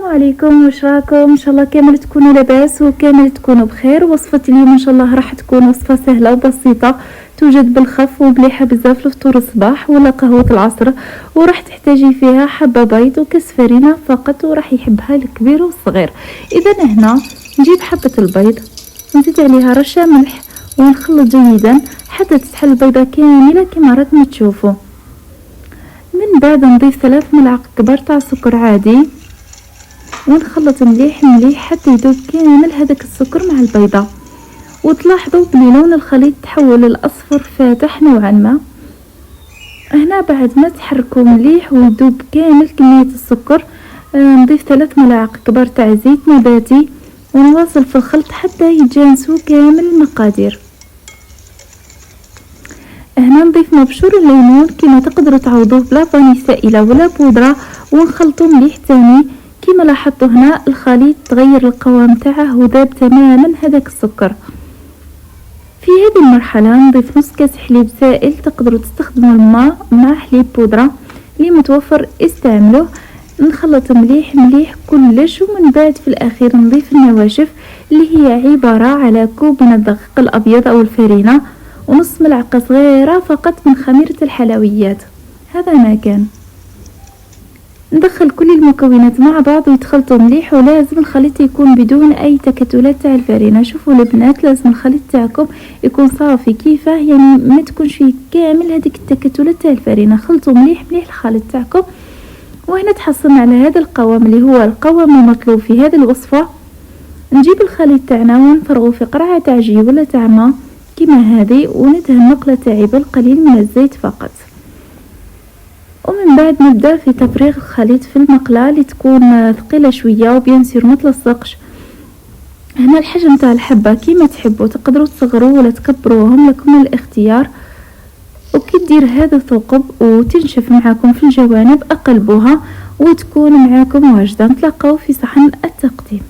عليكم، واش راكم؟ ان شاء الله كامل تكونوا لاباس وكامل تكونوا بخير. وصفه اليوم ان شاء الله راح تكون وصفه سهله وبسيطه، توجد بالخف ومليحه بزاف لفطور الصباح ولا قهوه العصر. وراح تحتاجي فيها حبه بيض وكاس فرينه فقط، وراح يحبها الكبير والصغير. اذا هنا نجيب حبه البيض، نزيد عليها رشه ملح ونخلط جيدا حتى تتحل البيضه كامله كما راكم تشوفوا. من بعد نضيف 3 ملعق كبار تاع سكر عادي ونخلط مليح حتى يذوب كامل هذاك السكر مع البيضة. وتلاحظوا بلي لون الخليط تحول الاصفر فاتح نوعا ما. هنا بعد ما تحركوا مليح ويذوب كامل كمية السكر، نضيف 3 ملاعق كبار تاع زيت نباتي ونواصل في الخلط حتى يتجانسوا كامل المقادير. هنا نضيف مبشور الليمون كما تقدروا تعوضوه بلا فاني سائله ولا بودره، ونخلطوا مليح تاني. كما لاحظتوا هنا الخليط تغير القوام تاعه وذاب تماما هذاك السكر. في هذه المرحله نضيف نص كاس حليب سائل، تقدروا تستخدموا الماء مع حليب بودره اللي متوفر استعملوه. نخلط مليح كلش، ومن بعد في الاخير نضيف النواشف اللي هي عباره على كوب من الدقيق الابيض او الفرينه ونص ملعقه صغيره فقط من خميره الحلويات. هذا ما كان. ندخل كل المكونات مع بعض ويتخلطوا مليح، ولازم الخليط يكون بدون اي تكتلات تاع الفرينه. شوفوا البنات، لازم الخليط تاعكم يكون صافي كيفاه، يعني ما تكونش فيه كامل هذيك التكتلات تاع الفرينه. خلطوا مليح الخليط تاعكم، وهنا تحصلنا على هذا القوام اللي هو القوام المطلوب في هذه الوصفه. نجيب الخليط تاعنا ونفرغه في قرعه تاع جي ولا تاع ماء كما هذه، وندهن مقله تاعي بالقليل من الزيت فقط. ومن بعد نبدا في تفريغ الخليط في المقله اللي تكون ثقيله شويه وبيان سير ما تلصقش. هنا الحجم تاع الحبه كيما تحبوا، تقدروا تصغروا ولا تكبروهم، لكم الاختيار. وكي دير هذا الثقب وتنشف معاكم في الجوانب اقلبوها وتكون معاكم واجده. نتلاقاو في صحن التقديم.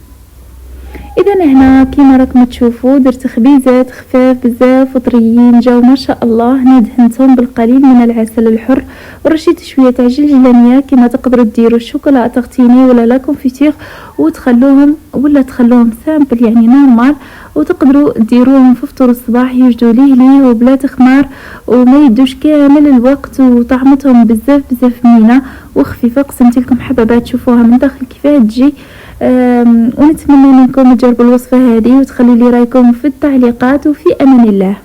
اذا هنا كيما راكم تشوفوا درت خبيزات خفاف بزاف وطريين، جاو ما شاء الله. هنا دهنتهم بالقليل من العسل الحر ورشيت شويه تاع جلجلانيه. كيما تقدروا ديروا الشوكولا تغتيني ولا لا كونفيتير وتخلوهم سامبل يعني نورمال، وتقدروا ديروهم في فطور الصباح يوجدوا ليه وبلا تخمار وما يدوش كامل الوقت، وطعمتهم بزاف بنينه وخفيفه. قسمت لكم حبابات تشوفوها من داخل كيفاه تجي. ونتمنى منكم تجربوا الوصفه هذه وتخلوا لي رايكم في التعليقات، وفي امان الله.